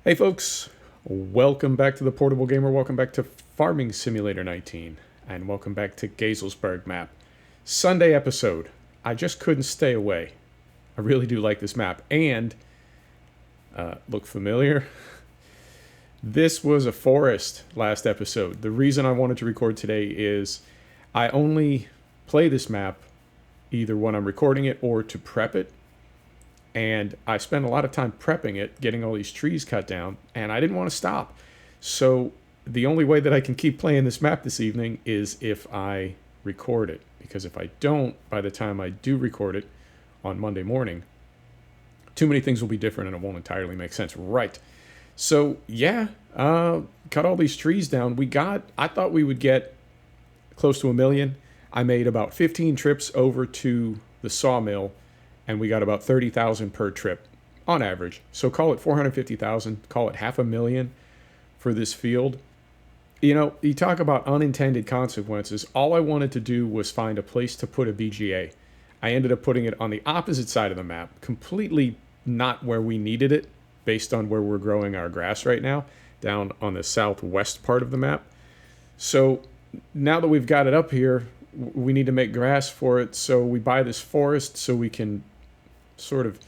Hey folks, welcome back to the Portable Gamer, welcome back to Farming Simulator 19, and welcome back to Geiselsberg map. Sunday episode. I just couldn't stay away. I really do like this map, and, look familiar? This was a forest last episode. The reason I wanted to record today is I only play this map either when I'm recording it or to prep it. And I spent a lot of time prepping it, getting all these trees cut down, and I didn't want to stop. So the only way that I can keep playing this map this evening is if I record it. Because if I don't, by the time I do record it on Monday morning, too many things will be different and it won't entirely make sense. Right. So yeah, cut all these trees down. I thought we would get close to 1 million. I made about 15 trips over to the sawmill, and we got about 30,000 per trip on average. So call it 450,000, call it $500,000 for this field. You know, you talk about unintended consequences. All I wanted to do was find a place to put a BGA. I ended up putting it on the opposite side of the map, completely not where we needed it, based on where we're growing our grass right now, down on the southwest part of the map. So now that we've got it up here, we need to make grass for it, so we buy this forest so we can sort of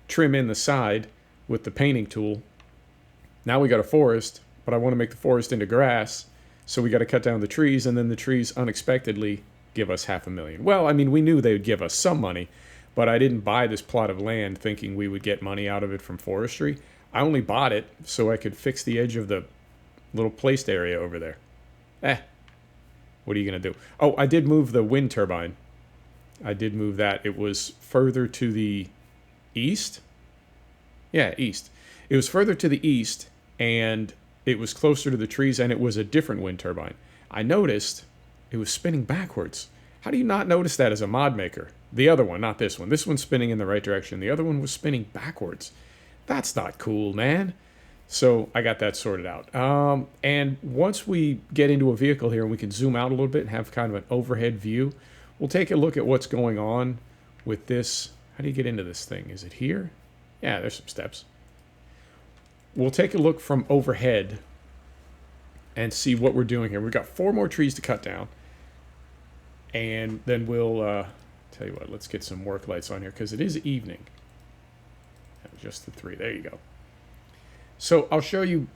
trim in the side with the painting tool. Now we got a forest, but I want to make the forest into grass, so we got to cut down the trees, and then the trees unexpectedly give us $500,000. Well, I mean, we knew they would give us some money, but I didn't buy this plot of land thinking we would get money out of it from forestry. I only bought it so I could fix the edge of the little placed area over there. What are you going to do? Oh, I did move the wind turbine. I did move that. It was further to the east. Yeah, east. It was further to the east, and it was closer to the trees, and it was a different wind turbine. I noticed it was spinning backwards. How do you not notice that as a mod maker? The other one, not this one. This one's spinning in the right direction. The other one was spinning backwards. That's not cool, man. So I got that sorted out. And once we get into a vehicle here and we can zoom out a little bit and have kind of an overhead view, we'll take a look at what's going on with this. How do you get into this thing? Is it here? Yeah, there's some steps. We'll take a look from overhead and see what we're doing here. We've got 4 more trees to cut down. And then we'll, tell you what, let's get some work lights on here because it is evening. Just the 3. There you go. So I'll show you,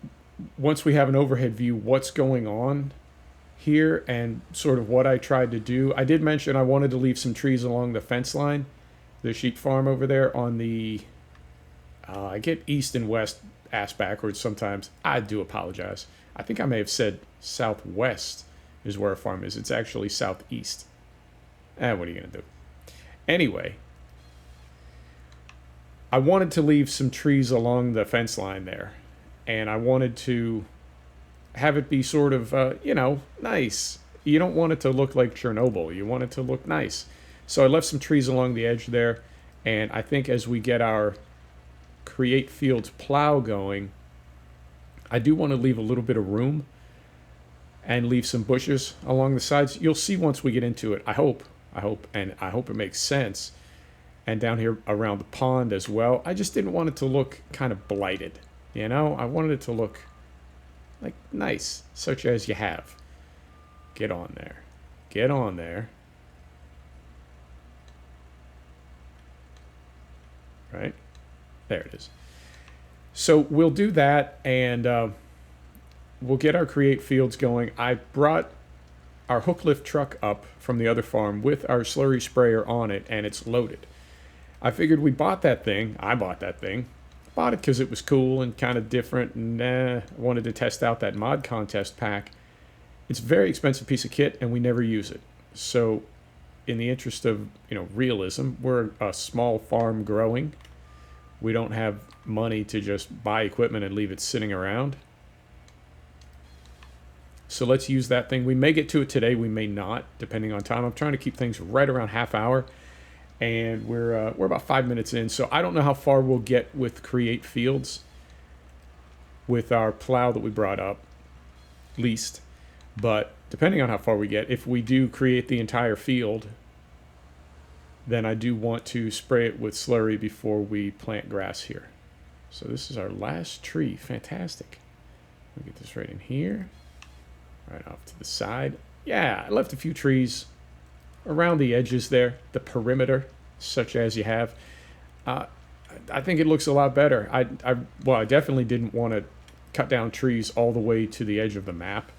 once we have an overhead view, what's going on here and sort of what I tried to do. I did mention I wanted to leave some trees along the fence line, the sheep farm over there on the, I get east and west ass backwards sometimes. I do apologize. I think I may have said southwest is where our farm is. It's actually southeast. What are you going to do? Anyway, I wanted to leave some trees along the fence line there, and I wanted to have it be sort of, nice. You don't want it to look like Chernobyl. You want it to look nice. So I left some trees along the edge there, and I think as we get our Create Fields plow going, I do want to leave a little bit of room and leave some bushes along the sides. You'll see once we get into it. I hope it makes sense. And down here around the pond as well. I just didn't want it to look kind of blighted. I wanted it to look like nice, such as you have. Get on there. Get on there. Right? There it is. So we'll do that, and we'll get our Create Fields going. I brought our hook lift truck up from the other farm with our slurry sprayer on it, and it's loaded. I figured we bought that thing. I bought that thing. Bought it because it was cool and kind of different, and I wanted to test out that mod contest pack. It's a very expensive piece of kit, and we never use it. So in the interest of realism, we're a small farm growing. We don't have money to just buy equipment and leave it sitting around. So let's use that thing. We may get to it today. We may not, depending on time. I'm trying to keep things right around half hour. And we're about 5 minutes in, so I don't know how far we'll get with Create Fields with our plow that we brought up, least. But depending on how far we get, if we do create the entire field, then I do want to spray it with slurry before we plant grass here. So this is our last tree. Fantastic. We'll get this right in here. Right off to the side. Yeah, I left a few trees around the edges there, the perimeter, such as you have. I think it looks a lot better. I definitely didn't want to cut down trees all the way to the edge of the map,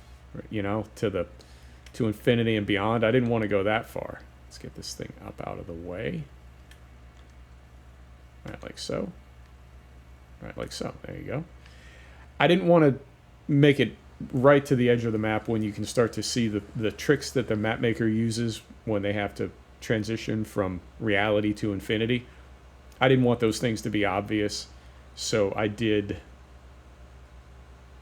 you know, to infinity and beyond. I didn't want to go that far. Let's get this thing up out of the way. Right, like so. Right, like so. There you go. I didn't want to make it right to the edge of the map when you can start to see the tricks that the map maker uses when they have to transition from reality to infinity. I didn't want those things to be obvious, so I did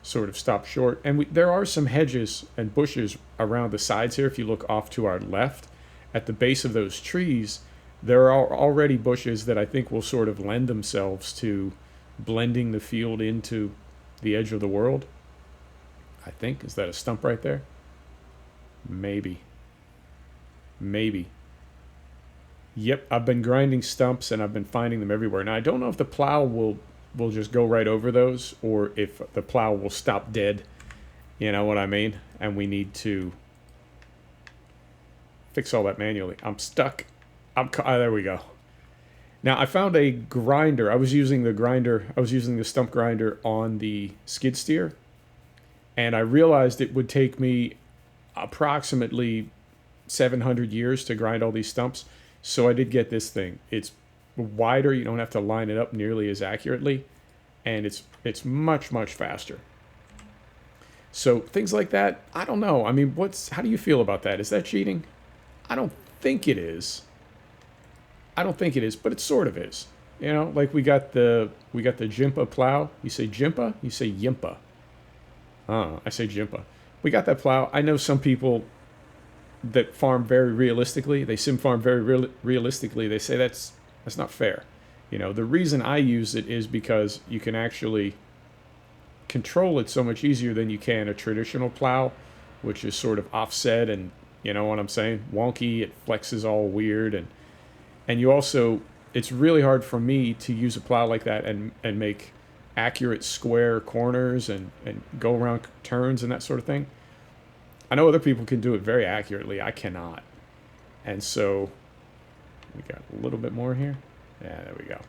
sort of stop short. And there are some hedges and bushes around the sides here. If you look off to our left, at the base of those trees, there are already bushes that I think will sort of lend themselves to blending the field into the edge of the world. I think. Is that a stump right there? Maybe. Maybe. Yep, I've been grinding stumps and I've been finding them everywhere. Now, I don't know if the plow will just go right over those or if the plow will stop dead. You know what I mean? And we need to fix all that manually. I'm stuck. There we go. Now, I found a grinder. I was using the stump grinder on the skid steer. And I realized it would take me approximately 700 years to grind all these stumps. So I did get this thing. It's wider. You don't have to line it up nearly as accurately. And it's much, much faster. So things like that, I don't know. I mean, how do you feel about that? Is that cheating? I don't think it is. I don't think it is, but it sort of is. You know, like we got the Jimpa plow. You say Jimpa? You say Yimpa. I say Jimpa. We got that plow. I know some people that farm very realistically. They sim farm very realistically. They say that's not fair. You know, the reason I use it is because you can actually control it so much easier than you can a traditional plow, which is sort of offset and, you know what I'm saying, wonky. It flexes all weird, and you also, it's really hard for me to use a plow like that and make accurate square corners and go around turns and that sort of thing. I know other people can do it very accurately. I cannot. And so we got a little bit more here. Yeah, there we go.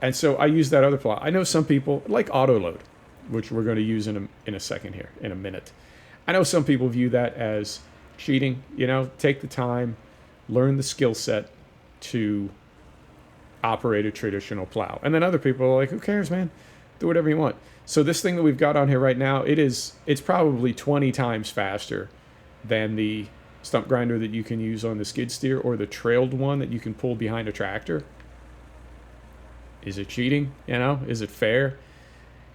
And so I use that other plow. I know some people like auto load, which we're going to use in a second here, in a minute. I know some people view that as cheating. You know, take the time, learn the skill set to operate a traditional plow. And then other people are like, who cares, man? Do whatever you want. So this thing that we've got on here right now, it's probably 20 times faster than the stump grinder that you can use on the skid steer or the trailed one that you can pull behind a tractor. Is it cheating? You know, is it fair?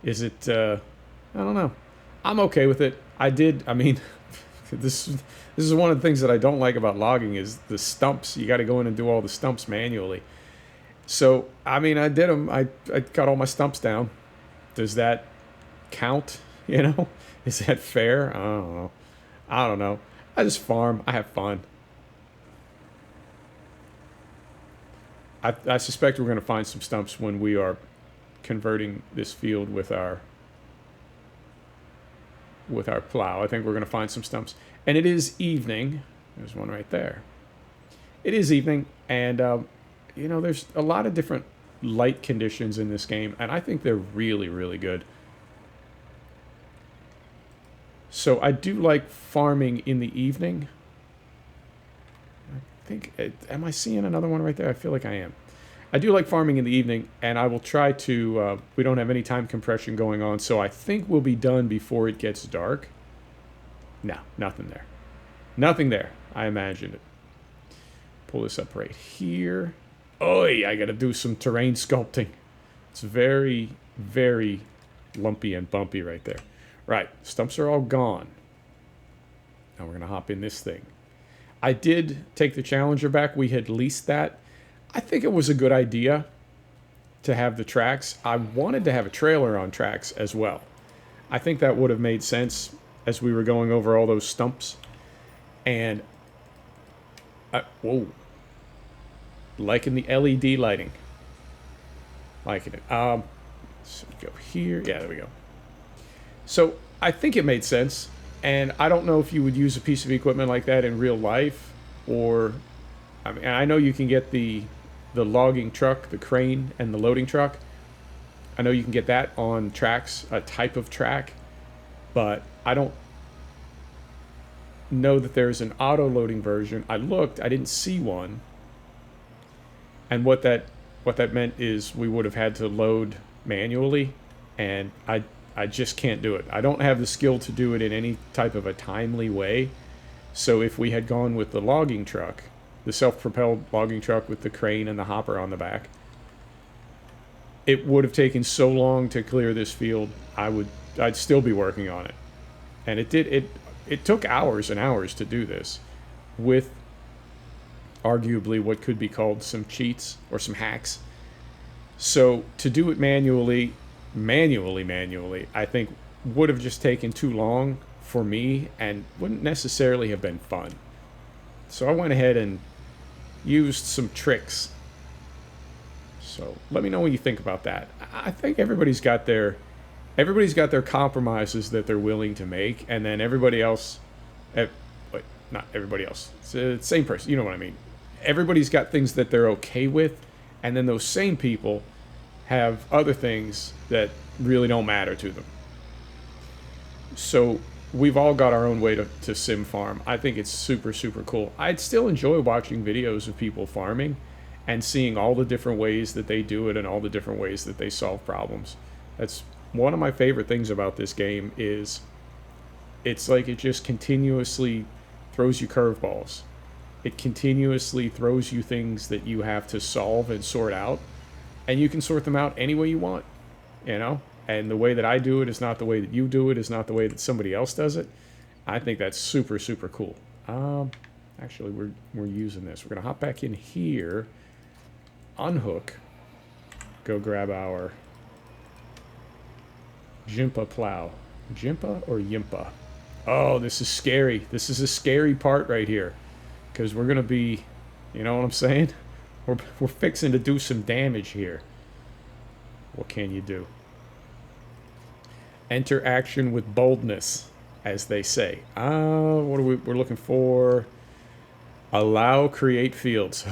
Is it, I don't know. I'm okay with it. I mean, this is one of the things that I don't like about logging is the stumps. You got to go in and do all the stumps manually. So, I mean, I did them. I got all my stumps down. Does that count? You know? Is that fair? I don't know. I just farm. I have fun. I suspect we're going to find some stumps when we are converting this field with our plow. I think we're going to find some stumps. And it is evening. There's one right there. It is evening, and you know, there's a lot of different light conditions in this game, and I think they're really, really good. So I do like farming in the evening. I think, am I seeing another one right there? I feel like I am. I do like farming in the evening, and I will try to, we don't have any time compression going on, so I think we'll be done before it gets dark. No, nothing there. Nothing there. I imagined it. Pull this up right here. Oi, I gotta do some terrain sculpting. It's very, very lumpy and bumpy right there. Right, stumps are all gone. Now we're gonna hop in this thing. I did take the Challenger back. We had leased that. I think it was a good idea to have the tracks. I wanted to have a trailer on tracks as well. I think that would have made sense as we were going over all those stumps. And, whoa. Liking the LED lighting. Liking it. So go here. Yeah, there we go. So I think it made sense, and I don't know if you would use a piece of equipment like that in real life, or I mean, I know you can get the logging truck, the crane, and the loading truck. I know you can get that on tracks, a type of track, but I don't know that there's an auto loading version. I looked, I didn't see one, and what that meant is we would have had to load manually, and I just can't do it. I don't have the skill to do it in any type of a timely way. So if we had gone with the logging truck, the self-propelled logging truck with the crane and the hopper on the back, it would have taken so long to clear this field. I'd still be working on it. And it took hours and hours to do this with arguably what could be called some cheats or some hacks. So to do it manually, I think would have just taken too long for me and wouldn't necessarily have been fun. So I went ahead and used some tricks. So let me know what you think about that. I think everybody's got their compromises that they're willing to make, and then everybody else, not everybody else, it's the same person, you know what I mean. Everybody's got things that they're okay with, and then those same people have other things that really don't matter to them. So we've all got our own way to sim farm. I think it's super, super cool. I'd still enjoy watching videos of people farming and seeing all the different ways that they do it and all the different ways that they solve problems. That's one of my favorite things about this game. Is it's like it just continuously throws you curveballs. It continuously throws you things that you have to solve and sort out, and you can sort them out any way you want, you know? And the way that I do it is not the way that you do it, is not the way that somebody else does it. I think that's super, super cool. Actually, we're using this. We're going to hop back in here, unhook, go grab our Jimpa plow. Jimpa or Yimpa? Oh, this is scary. This is a scary part right here, because we're going to be, you know what I'm saying? We're fixing to do some damage here. What can you do? Enter action with boldness, as they say. What are we're looking for? Allow create fields.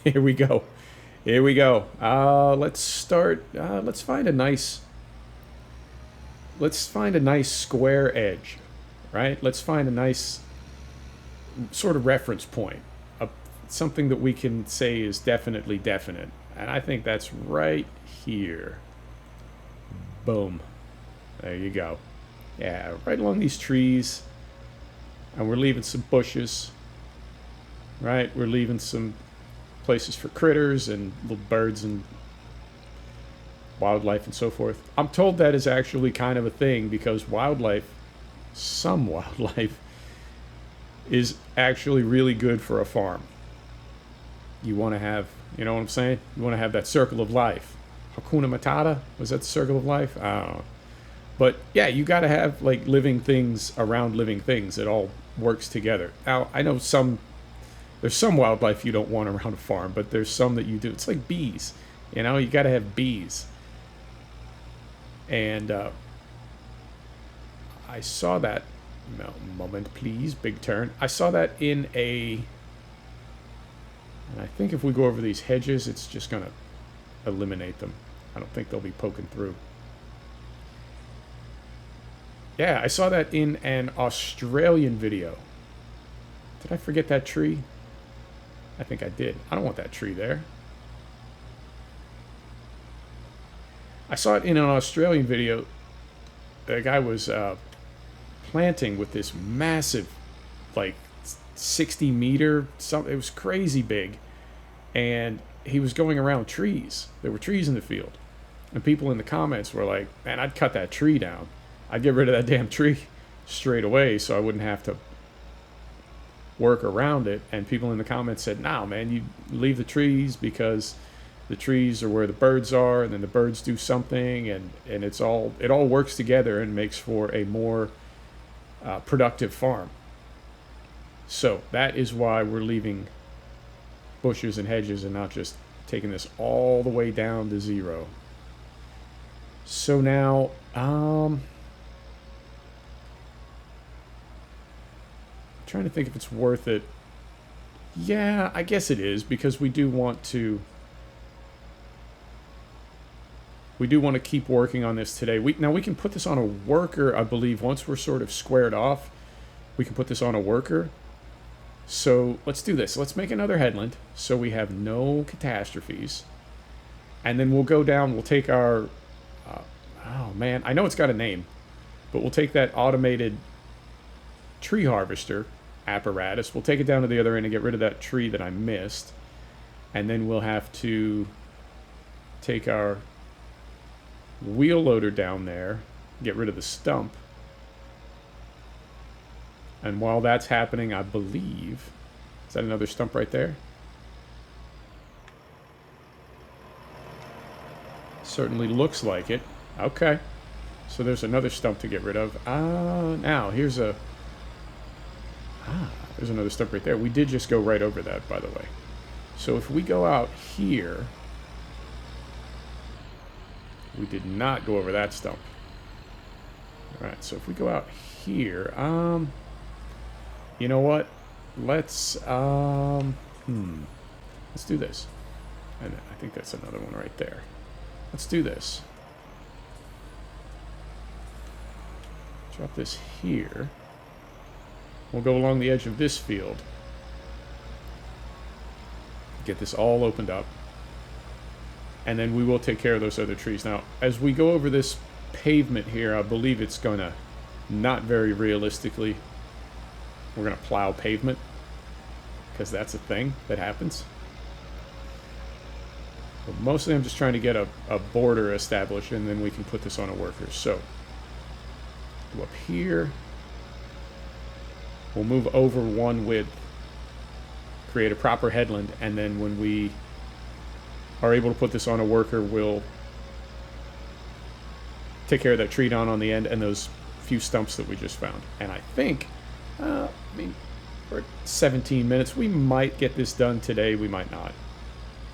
Here we go. Here we go. Let's start. Let's find a nice square edge, right? Let's find a nice sort of reference point, something that we can say is definitely definite, and I think that's right here. Boom. There you go. Yeah, right along these trees. And we're leaving some bushes. Right? We're leaving some places for critters and little birds and wildlife and so forth. I'm told that is actually kind of a thing, because some wildlife, is actually really good for a farm. You want to have, you know what I'm saying? You want to have that circle of life. Hakuna Matata? Was that the circle of life? I don't know. But yeah, you got to have like living things around living things. It all works together. Now, I know there's some wildlife you don't want around a farm, but there's some that you do. It's like bees. You know, you got to have bees. And I saw that, moment please, big turn. I saw that in and I think if we go over these hedges, it's just going to eliminate them. I don't think they'll be poking through. Yeah, I saw that in an Australian video. Did I forget that tree? I think I did. I don't want that tree there. I saw it in an Australian video. The guy was planting with this massive, like 60 meter, something. It was crazy big. And he was going around trees. There were trees in the field. And people in the comments were like, man, I'd cut that tree down. I'd get rid of that damn tree straight away so I wouldn't have to work around it. And people in the comments said, no, man, you leave the trees, because the trees are where the birds are, and then the birds do something, and it all works together and makes for a more productive farm. So that is why we're leaving bushes and hedges and not just taking this all the way down to 0. So now, trying to think if it's worth it. Yeah, I guess it is, because we do want to keep working on this today. Now we can put this on a worker, I believe. Once we're sort of squared off, we can put this on a worker. So let's do this. Let's make another headland so we have no catastrophes. And then we'll go down, we'll take our, oh man, I know it's got a name, but we'll take that automated tree harvester apparatus. We'll take it down to the other end and get rid of that tree that I missed. And then we'll have to take our wheel loader down there, get rid of the stump. And while that's happening, I believe, is that another stump right there? Certainly looks like it. Okay. So there's another stump to get rid of. Now here's a... there's another stump right there. We did just go right over that, by the way. So if we go out here... We did not go over that stump. Alright, so if we go out here... you know what? Let's do this. And I think that's another one right there. Let's do this. Drop this here. We'll go along the edge of this field. Get this all opened up. And then we will take care of those other trees. Now, as we go over this pavement here, I believe it's going to, not very realistically, we're going to plow pavement, because that's a thing that happens. But mostly I'm just trying to get a border established, and then we can put this on a worker. So, go up here. We'll move over one width, create a proper headland, and then when we are able to put this on a worker, we'll take care of that tree down on the end and those few stumps that we just found. And I think, I mean, we're at 17 minutes. We might get this done today. We might not.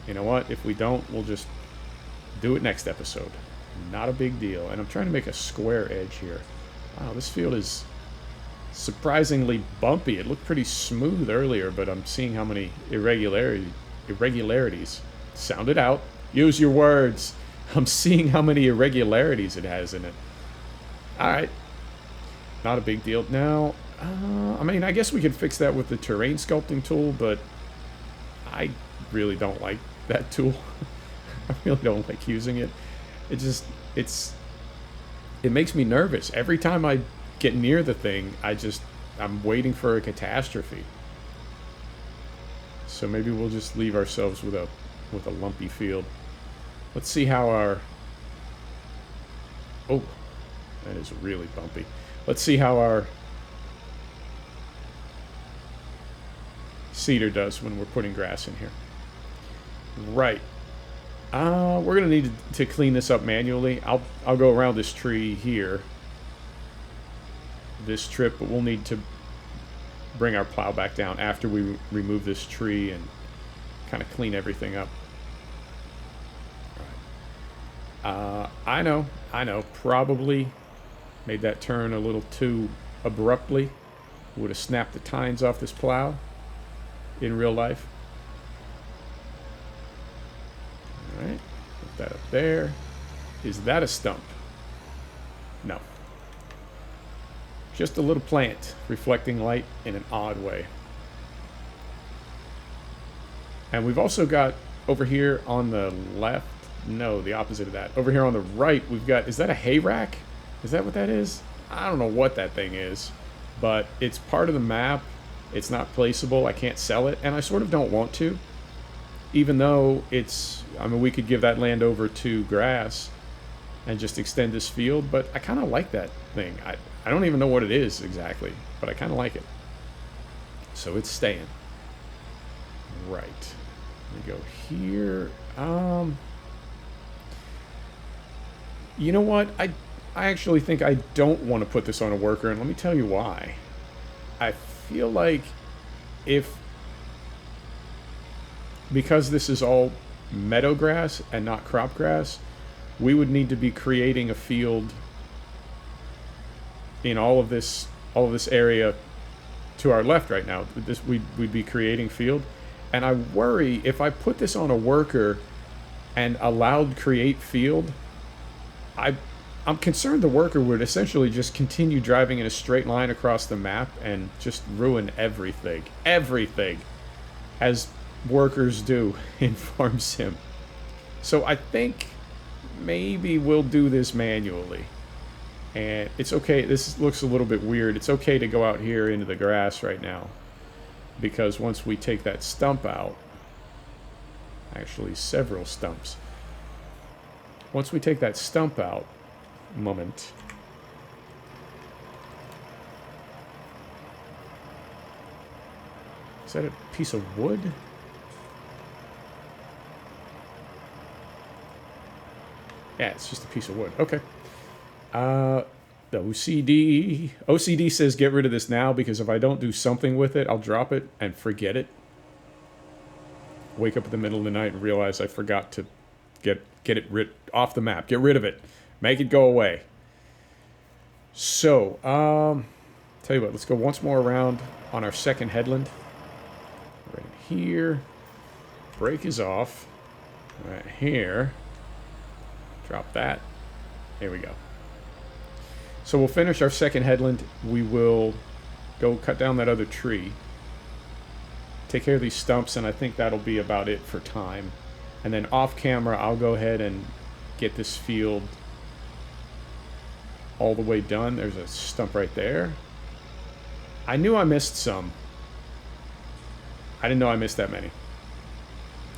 You know what? If we don't, we'll just do it next episode. Not a big deal. And I'm trying to make a square edge here. Wow, this field is surprisingly bumpy. It looked pretty smooth earlier, but I'm seeing how many irregularities. Sound it out. Use your words. I'm seeing how many irregularities it has in it. Alright. Not a big deal. Now, I mean, I guess we could fix that with the terrain sculpting tool, but I really don't like that tool. I really don't like using it. It just, it makes me nervous. Every time I get near the thing, I'm waiting for a catastrophe. So maybe we'll just leave ourselves with a lumpy field. Let's see how our... Oh, that is really bumpy. Let's see how our cedar does when we're putting grass in here. Right. We're gonna need to clean this up manually. I'll go around this tree here this trip, but we'll need to bring our plow back down after we remove this tree and kind of clean everything up. I know, probably made that turn a little too abruptly. Would have snapped the tines off this plow in real life. Alright, put that up there. Is that a stump? No. Just a little plant reflecting light in an odd way. And we've also got over here on the left, no, the opposite of that. Over here on the right, we've got, is that a hay rack? Is that what that is? I don't know what that thing is, but it's part of the map. It's not placeable. I can't sell it, and I sort of don't want to. Even though it's, I mean, we could give that land over to grass and just extend this field, but I kind of like that thing. I don't even know what it is exactly, but I kind of like it. So it's staying. Right. Let me go here. You know what? I actually think I don't want to put this on a worker, and let me tell you why. I feel like because this is all meadow grass and not crop grass, we would need to be creating a field in all of this area to our left right now. We'd be creating field, and I worry if I put this on a worker and allowed create field, I'm concerned the worker would essentially just continue driving in a straight line across the map and just ruin everything, as workers do in Farm Sim. So I think maybe we'll do this manually. And it's okay, this looks a little bit weird. It's okay to go out here into the grass right now, because once we take that stump out, actually several stumps. Once we take that stump out, moment. Is that a piece of wood? Yeah, it's just a piece of wood. Okay. The OCD says get rid of this now, because if I don't do something with it, I'll drop it and forget it. Wake up in the middle of the night and realize I forgot to get it off the map. Get rid of it. Make it go away. So, tell you what, let's go once more around on our second headland. Right here. Brake is off. Right here. Drop that. There we go. So we'll finish our second headland. We will go cut down that other tree. Take care of these stumps, and I think that'll be about it for time. And then off camera, I'll go ahead and get this field all the way done. There's a stump right there. I knew I missed some. I didn't know I missed that many.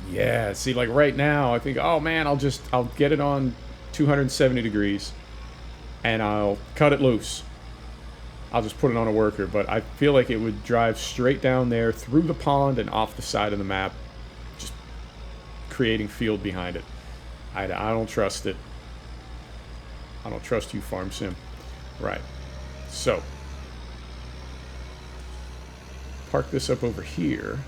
Yeah, see, like right now, I think, oh man, I'll get it on 270 degrees, and I'll cut it loose. I'll just put it on a worker, but I feel like it would drive straight down there, through the pond, and off the side of the map, just creating field behind it. I don't trust it. I don't trust you, Farm Sim. Right. So, park this up over here.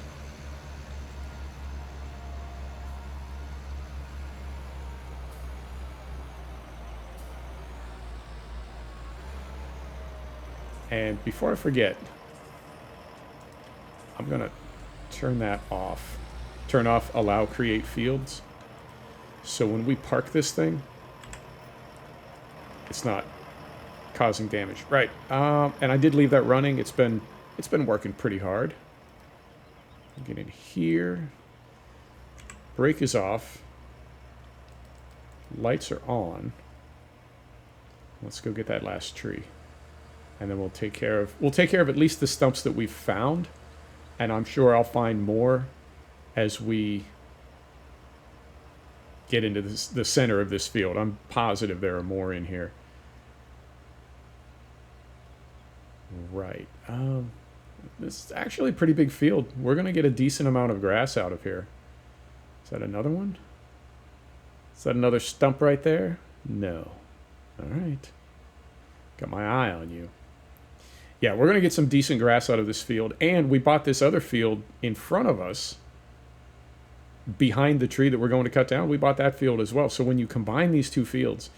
And before I forget, I'm going to turn that off. Turn off allow create fields. So when we park this thing, it's not causing damage. Right. And I did leave that running. It's been working pretty hard. Get in here. Brake is off. Lights are on. Let's go get that last tree. And then we'll take care of at least the stumps that we've found, and I'm sure I'll find more as we get into the center of this field. I'm positive there are more in here. Right. This is actually a pretty big field. We're going to get a decent amount of grass out of here. Is that another one? Is that another stump right there? No. All right. Got my eye on you. Yeah, we're going to get some decent grass out of this field. And we bought this other field in front of us, behind the tree that we're going to cut down. We bought that field as well. So when you combine these two fields,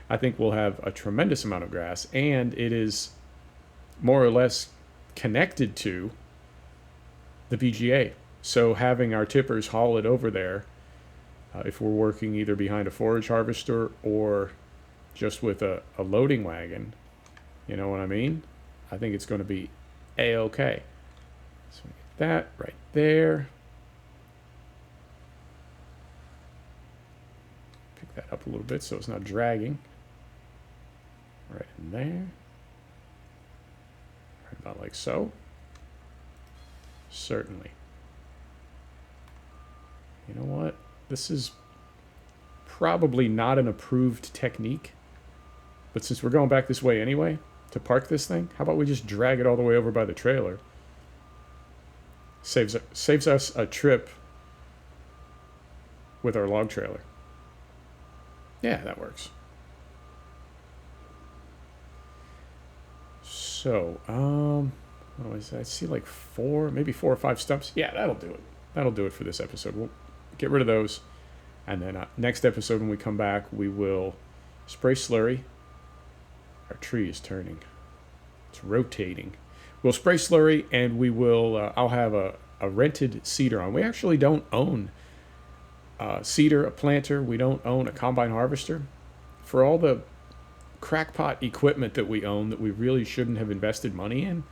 I think we'll have a tremendous amount of grass. And it is more or less connected to the BGA. So having our tippers haul it over there, if we're working either behind a forage harvester or just with a loading wagon, you know what I mean? I think it's going to be A-okay. So we get that right there. Pick that up a little bit so it's not dragging. Right in there. Right about like so. Certainly. You know what? This is probably not an approved technique. But since we're going back this way anyway, to park this thing, how about we just drag it all the way over by the trailer? Saves us a trip with our log trailer. Yeah, that works. So, what was I see like maybe four or five stumps. Yeah, that'll do it. That'll do it for this episode. We'll get rid of those. And then next episode when we come back, we will spray slurry. Our tree is turning. It's rotating. We'll spray slurry, and we will. I'll have a rented seeder on. We actually don't own a seeder, a planter. We don't own a combine harvester. For all the crackpot equipment that we own that we really shouldn't have invested money in,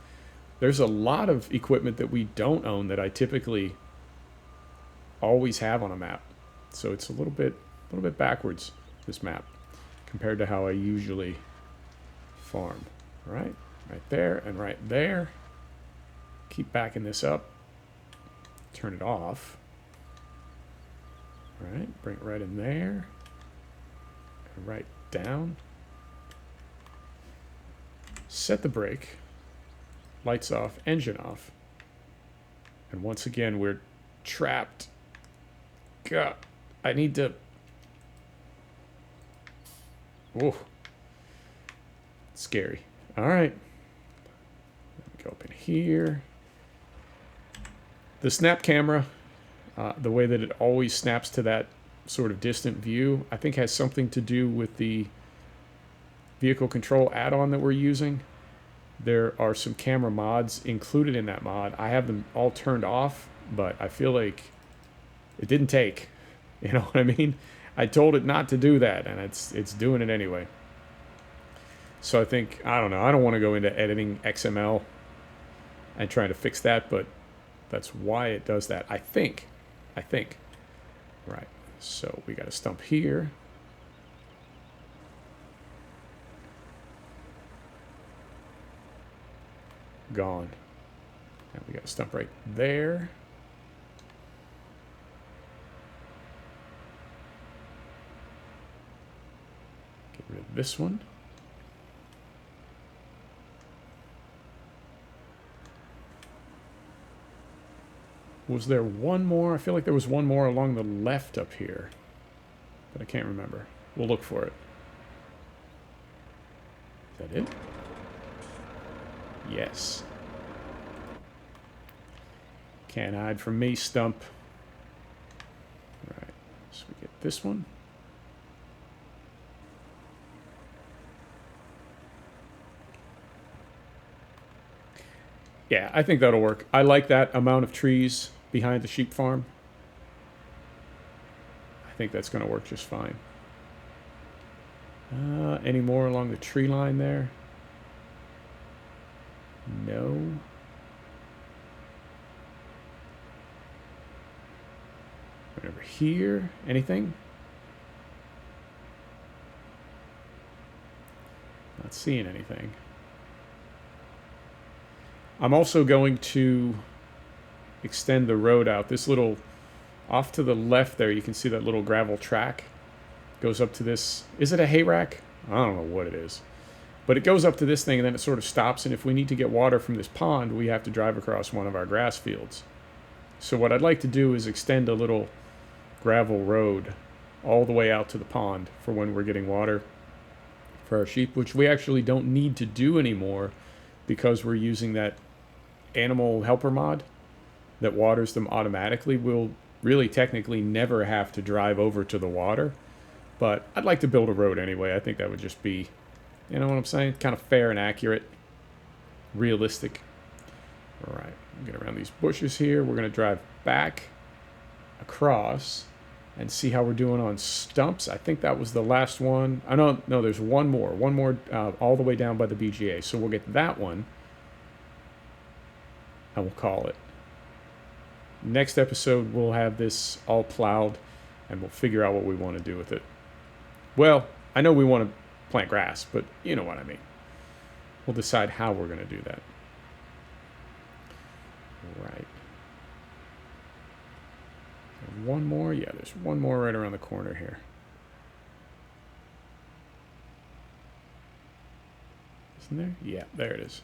there's a lot of equipment that we don't own that I typically always have on a map. So it's a little bit backwards, this map, compared to how I usually farm. Right there and right there. Keep backing this up. Turn it off. All right, bring it right in there. And right down. Set the brake. Lights off, engine off. And once again, we're trapped. God, I need to... Oh, scary. All right. Go up in here. The snap camera, the way that it always snaps to that sort of distant view, I think has something to do with the vehicle control add-on that we're using. There are some camera mods included in that mod. I have them all turned off, but I feel like it didn't take. You know what I mean? I told it not to do that, and it's doing it anyway. So I think, I don't know, I don't want to go into editing XML and trying to fix that, but that's why it does that. I think. Right. So we got a stump here. Gone. And we got a stump right there. Get rid of this one. Was there one more? I feel like there was one more along the left up here, but I can't remember. We'll look for it. Is that it? Yes. Can't hide from me, stump. All right, so we get this one. Yeah, I think that'll work. I like that amount of trees behind the sheep farm. I think that's going to work just fine. Any more along the tree line there? No. Right over here. Anything? Not seeing anything. I'm also going to extend the road out. This little, off to the left there, you can see that little gravel track. Goes up to this, is it a hay rack? I don't know what it is. But it goes up to this thing and then it sort of stops, and if we need to get water from this pond, we have to drive across one of our grass fields. So what I'd like to do is extend a little gravel road all the way out to the pond for when we're getting water for our sheep, which we actually don't need to do anymore because we're using that animal helper mod that waters them automatically. We'll really technically never have to drive over to the water, but I'd like to build a road anyway. I think that would just be, you know what I'm saying, kind of fair and accurate, realistic. All right, get around these bushes here. We're going to drive back across and see how we're doing on stumps. I think that was the last one. I know, no, there's one more all the way down by the BGA. So we'll get that one and we'll call it. Next episode, we'll have this all plowed and we'll figure out what we want to do with it. Well, I know we want to plant grass, but you know what I mean. We'll decide how we're going to do that. Right. And one more? Yeah, there's one more right around the corner here. Isn't there? Yeah, there it is.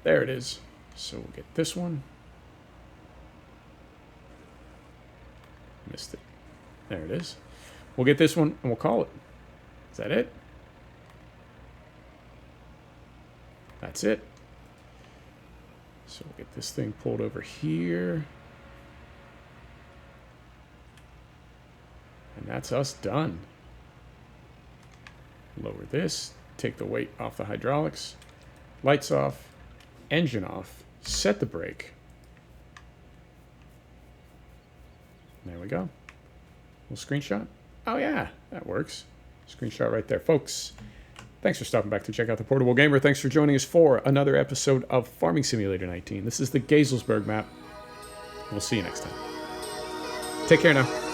There it is. So we'll get this one. Missed it. There it is. We'll get this one and we'll call it. Is that it? That's it. So we'll get this thing pulled over here. And that's us done. Lower this, take the weight off the hydraulics, lights off, engine off, set the brake. There we go. Little screenshot. Oh yeah, that works. Screenshot right there. Folks, thanks for stopping back to check out the Portable Gamer. Thanks for joining us for another episode of Farming Simulator 19. This is the Geiselsberg map. We'll see you next time. Take care now.